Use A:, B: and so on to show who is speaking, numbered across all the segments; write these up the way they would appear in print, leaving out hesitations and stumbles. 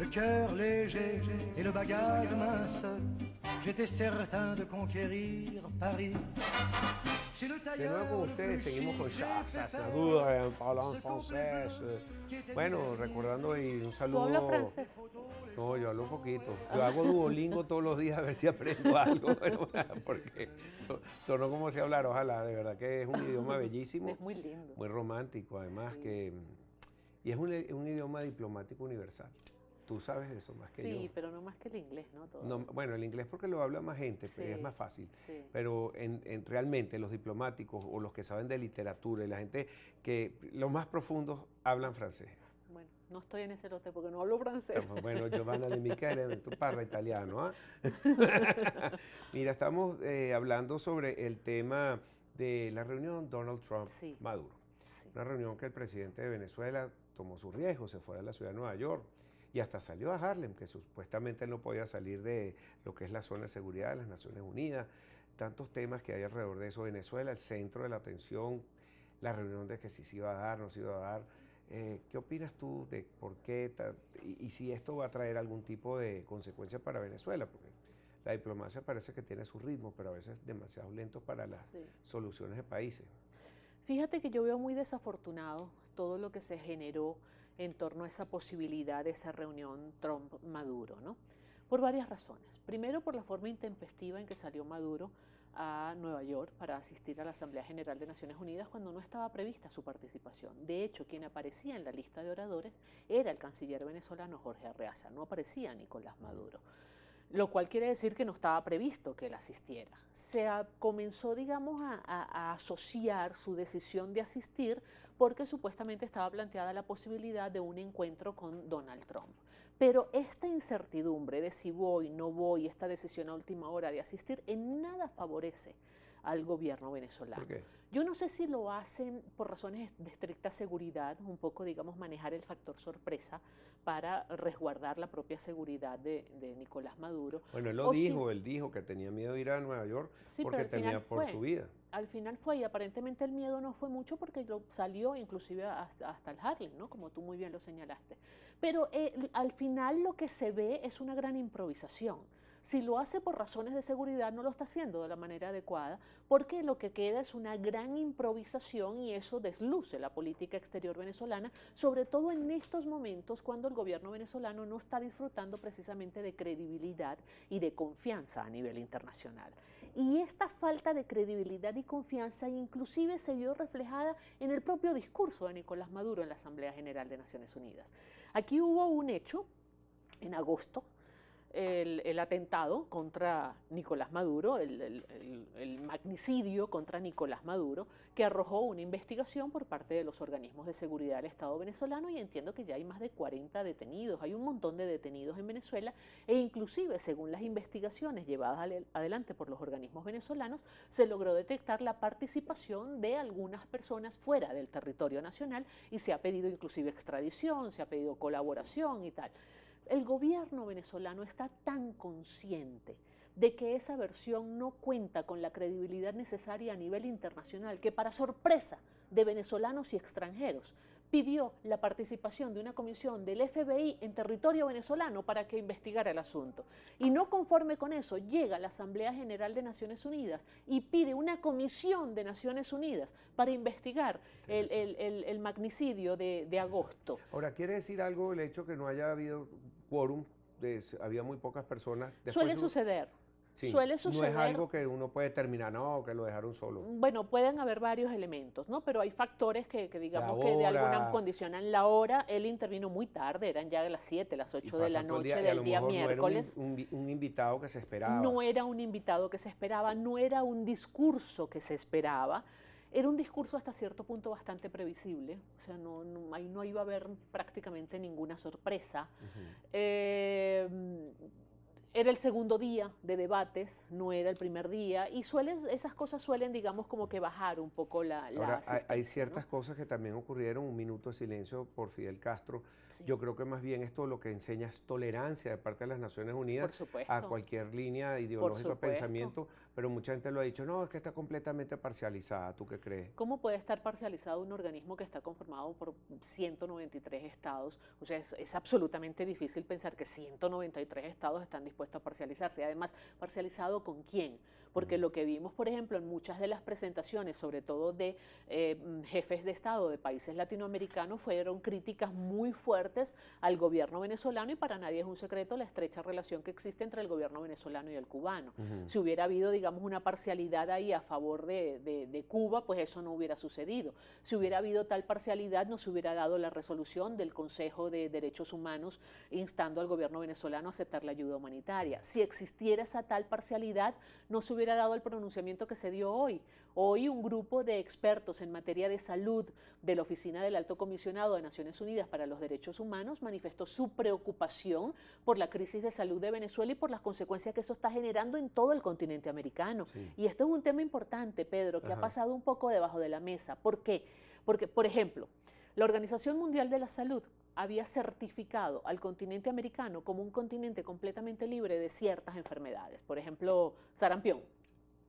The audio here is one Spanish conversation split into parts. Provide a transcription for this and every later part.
A: le cœur léger et le bagage mince. J'étais certain de conquérir Paris.
B: De nuevo con ustedes, seguimos con Charles Aznavour, hablando francés. Bueno, recordando y un saludo.
C: ¿Tú hablas francés?
B: No, yo hablo un poquito. Yo hago Duolingo todos los días a ver si aprendo algo, porque sonó como si hablara. Ojalá, de verdad que es un idioma bellísimo.
C: Es muy lindo.
B: Muy romántico, además,
C: Sí.
B: y es un idioma diplomático universal. Tú sabes de eso más que yo.
C: Sí, pero no más que el inglés, ¿no?
B: No, bueno, el inglés porque lo habla más gente, pero
C: Sí,
B: es más fácil.
C: sí.
B: Pero realmente los diplomáticos o los que saben de literatura y la gente que los más profundos hablan francés.
C: Bueno, no estoy en ese lote porque no hablo francés.
B: Bueno, Giovanna De Michele, tú parla italiano, ¿ah? Mira, estamos hablando sobre el tema de la reunión Donald Trump-Maduro.
C: Sí.
B: Una reunión que el presidente de Venezuela tomó su riesgo, se fue a la ciudad de Nueva York y hasta salió a Harlem, que supuestamente él no podía salir de lo que es la zona de seguridad de las Naciones Unidas. Tantos temas que hay alrededor de eso. Venezuela, el centro de la atención, la reunión de que si se iba a dar, no se iba a dar. ¿Qué opinas tú de por qué y si esto va a traer algún tipo de consecuencia para Venezuela? Porque la diplomacia parece que tiene su ritmo, pero a veces es demasiado lento para las soluciones de países.
C: Fíjate que yo veo muy desafortunado todo lo que se generó en torno a esa posibilidad de esa reunión Trump-Maduro, ¿no? Por varias razones. Primero, por la forma intempestiva en que salió Maduro a Nueva York para asistir a la Asamblea General de Naciones Unidas cuando no estaba prevista su participación. De hecho, quien aparecía en la lista de oradores era el canciller venezolano Jorge Arreaza, no aparecía Nicolás Maduro. Lo cual quiere decir que no estaba previsto que él asistiera. Comenzó, digamos, a asociar su decisión de asistir porque supuestamente estaba planteada la posibilidad de un encuentro con Donald Trump. Pero esta incertidumbre de si voy, no voy, esta decisión a última hora de asistir, en nada favorece al gobierno venezolano.
B: ¿Por qué?
C: Yo no sé si lo hacen por razones de estricta seguridad, un poco, digamos, manejar el factor sorpresa para resguardar la propia seguridad de Nicolás Maduro.
B: Bueno, él dijo que tenía miedo de ir a Nueva York porque temía por su vida.
C: Al final fue, y aparentemente el miedo no fue mucho porque salió inclusive hasta el Harlem, ¿no? Como tú muy bien lo señalaste. Pero al final lo que se ve es una gran improvisación. Si lo hace por razones de seguridad, no lo está haciendo de la manera adecuada, porque lo que queda es una gran improvisación y eso desluce la política exterior venezolana, sobre todo en estos momentos cuando el gobierno venezolano no está disfrutando precisamente de credibilidad y de confianza a nivel internacional. Y esta falta de credibilidad y confianza inclusive se vio reflejada en el propio discurso de Nicolás Maduro en la Asamblea General de Naciones Unidas. Aquí hubo un hecho en agosto, el atentado contra Nicolás Maduro, el magnicidio contra Nicolás Maduro, que arrojó una investigación por parte de los organismos de seguridad del Estado venezolano y entiendo que ya hay más de 40 detenidos, hay un montón de detenidos en Venezuela e inclusive según las investigaciones llevadas adelante por los organismos venezolanos, se logró detectar la participación de algunas personas fuera del territorio nacional y se ha pedido inclusive extradición, se ha pedido colaboración y tal. El gobierno venezolano está tan consciente de que esa versión no cuenta con la credibilidad necesaria a nivel internacional que, para sorpresa de venezolanos y extranjeros, pidió la participación de una comisión del FBI en territorio venezolano para que investigara el asunto. Y no conforme con eso, llega a la Asamblea General de Naciones Unidas y pide una comisión de Naciones Unidas para investigar el magnicidio de agosto.
B: Ahora, ¿quiere decir algo el hecho que no haya habido quórum? Había muy pocas personas.
C: Suele suceder.
B: Sí,
C: Suele suceder.
B: No es algo que uno puede terminar, no, que lo dejaron solo.
C: Bueno, pueden haber varios elementos, ¿no? Pero hay factores que digamos que de
B: hora,
C: alguna condicionan la hora. Él intervino muy tarde, eran ya las 7, las 8 de la noche del día miércoles.
B: No era un invitado que se esperaba.
C: No era un invitado que se esperaba, no era un discurso que se esperaba. Era un discurso hasta cierto punto bastante previsible, o sea, ahí no iba a haber prácticamente ninguna sorpresa. Era el segundo día de debates, no era el primer día, y esas cosas suelen, digamos, como que bajar un poco la
B: Ahora, hay
C: asistencia,
B: ciertas
C: ¿no?
B: cosas que también ocurrieron, un minuto de silencio por Fidel Castro.
C: Sí,
B: Yo creo que más bien esto lo que enseña es tolerancia de parte de las Naciones Unidas
C: por
B: a
C: supuesto,
B: cualquier línea
C: por
B: ideológica de
C: supuesto.
B: pensamiento, pero mucha gente lo ha dicho, no, es que está completamente parcializada. ¿Tú qué crees?
C: ¿Cómo puede estar parcializado un organismo que está conformado por 193 estados? O sea, es absolutamente difícil pensar que 193 estados están dispuestos a parcializarse. Además, ¿parcializado con quién? Porque lo que vimos, por ejemplo, en muchas de las presentaciones, sobre todo de jefes de Estado de países latinoamericanos, fueron críticas muy fuertes al gobierno venezolano, y para nadie es un secreto la estrecha relación que existe entre el gobierno venezolano y el cubano. Si hubiera habido, digamos, una parcialidad ahí a favor de Cuba, pues eso no hubiera sucedido. Si hubiera habido tal parcialidad, no se hubiera dado la resolución del Consejo de Derechos Humanos instando al gobierno venezolano a aceptar la ayuda humanitaria. Si existiera esa tal parcialidad, no se hubiera dado el pronunciamiento que se dio hoy. Hoy un grupo de expertos en materia de salud de la Oficina del Alto Comisionado de Naciones Unidas para los Derechos Humanos manifestó su preocupación por la crisis de salud de Venezuela y por las consecuencias que eso está generando en todo el continente americano.
B: Sí.
C: Y esto es un tema importante, Pedro, que ha
B: Ajá.
C: pasado un poco debajo de la mesa. ¿Por qué? Porque, por ejemplo, la Organización Mundial de la Salud había certificado al continente americano como un continente completamente libre de ciertas enfermedades. Por ejemplo, sarampión.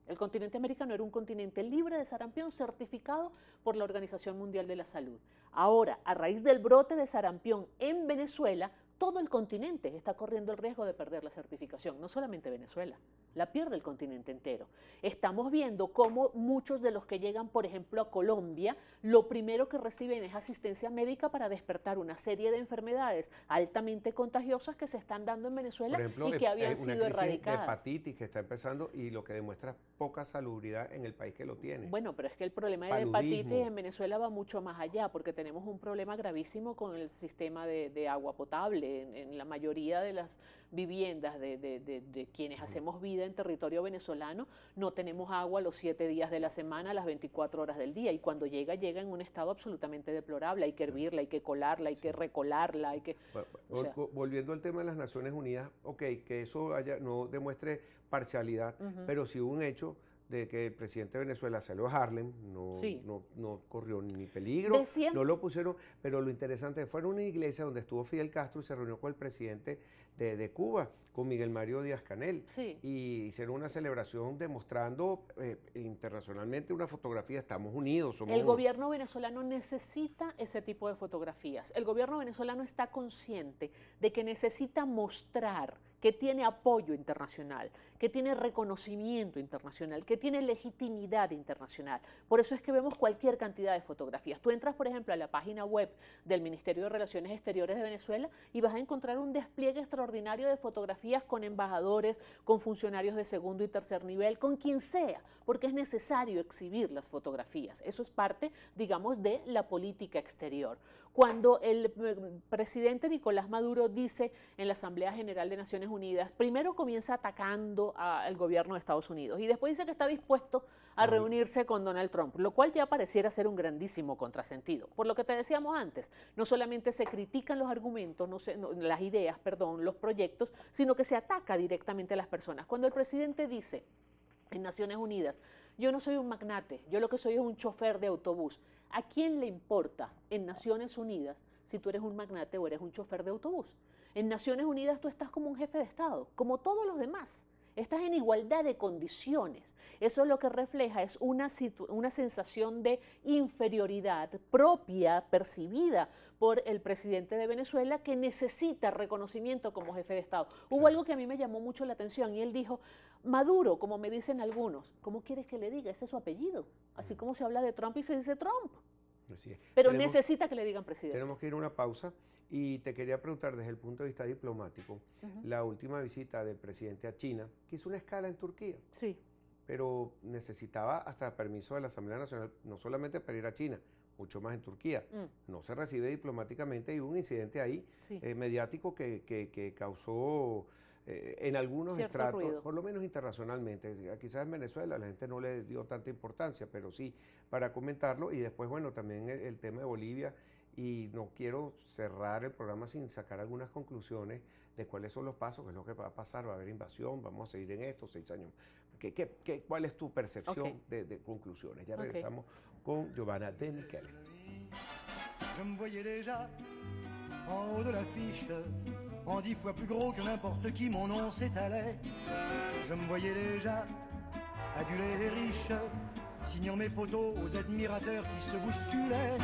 C: El continente americano era un continente libre de sarampión certificado por la Organización Mundial de la Salud. Ahora, a raíz del brote de sarampión en Venezuela, todo el continente está corriendo el riesgo de perder la certificación, no solamente Venezuela, la pierde el continente entero. Estamos viendo cómo muchos de los que llegan, por ejemplo, a Colombia, lo primero que reciben es asistencia médica para despertar una serie de enfermedades altamente contagiosas que se están dando en Venezuela
B: Por ejemplo,
C: y que habían
B: una
C: sido
B: crisis de
C: erradicadas.
B: hepatitis que está empezando y lo que demuestra poca salubridad en el país que lo tiene.
C: Bueno, pero es que el problema de la hepatitis en Venezuela va mucho más allá, porque tenemos un problema gravísimo con el sistema de agua potable. En la mayoría de las viviendas de quienes hacemos vida en territorio venezolano, no tenemos agua los 7 días de la semana, las 24 horas del día, y cuando llega en un estado absolutamente deplorable. Hay que hervirla, hay que colarla, hay que recolarla, hay que... o sea,
B: Volviendo al tema de las Naciones Unidas, ok, que eso no demuestre parcialidad, pero sí hubo un hecho de que el presidente de Venezuela salió a Harlem,
C: sí.
B: no corrió ni peligro,
C: Decían,
B: no lo pusieron, pero lo interesante fue en una iglesia donde estuvo Fidel Castro y se reunió con el presidente de Cuba, con Miguel Mario Díaz-Canel,
C: sí.
B: y hicieron una celebración demostrando internacionalmente una fotografía, estamos unidos, somos
C: El
B: uno.
C: gobierno venezolano necesita ese tipo de fotografías. El gobierno venezolano está consciente de que necesita mostrar que tiene apoyo internacional, que tiene reconocimiento internacional, que tiene legitimidad internacional. Por eso es que vemos cualquier cantidad de fotografías. Tú entras, por ejemplo, a la página web del Ministerio de Relaciones Exteriores de Venezuela y vas a encontrar un despliegue extraordinario de fotografías con embajadores, con funcionarios de segundo y tercer nivel, con quien sea, porque es necesario exhibir las fotografías. Eso es parte, digamos, de la política exterior. Cuando el presidente Nicolás Maduro dice en la Asamblea General de Naciones Unidas, primero comienza atacando al gobierno de Estados Unidos y después dice que está dispuesto a reunirse con Donald Trump, lo cual ya pareciera ser un grandísimo contrasentido. Por lo que te decíamos antes, no solamente se critican los argumentos, las ideas, perdón, los proyectos, sino que se ataca directamente a las personas. Cuando el presidente dice en Naciones Unidas, yo no soy un magnate, yo lo que soy es un chofer de autobús, ¿a quién le importa en Naciones Unidas si tú eres un magnate o eres un chofer de autobús? En Naciones Unidas tú estás como un jefe de Estado, como todos los demás. Estás en igualdad de condiciones. Eso lo que refleja es una sensación de inferioridad propia, percibida por el presidente de Venezuela, que necesita reconocimiento como jefe de Estado. Hubo algo que a mí me llamó mucho la atención y él dijo, Maduro, como me dicen algunos, ¿cómo quieres que le diga? Ese es su apellido. Así como se habla de Trump y se dice Trump.
B: Así es.
C: Pero necesita que le digan presidente.
B: Tenemos que ir a una pausa y te quería preguntar desde el punto de vista diplomático, la última visita del presidente a China, que hizo una escala en Turquía,
C: Sí.
B: pero necesitaba hasta permiso de la Asamblea Nacional, no solamente para ir a China, mucho más en Turquía. No se recibe diplomáticamente y hubo un incidente ahí
C: Sí.
B: mediático que causó en algunos
C: Cierto
B: estratos,
C: ruido.
B: por lo menos internacionalmente. Quizás en Venezuela la gente no le dio tanta importancia, pero sí para comentarlo. Y después, bueno, también el tema de Bolivia y no quiero cerrar el programa sin sacar algunas conclusiones de cuáles son los pasos, qué es lo que va a pasar, va a haber invasión, vamos a seguir en esto 6 años. ¿Cuál es tu percepción de conclusiones? Ya regresamos con Giovanna De Michele.
A: Je me voyais déjà en haut de l'affiche, en 10 fois plus gros que n'importe qui, mon nom s'étalait. Je me voyais déjà adulé et riche, signant mes photos aux admirateurs qui se bousculaient.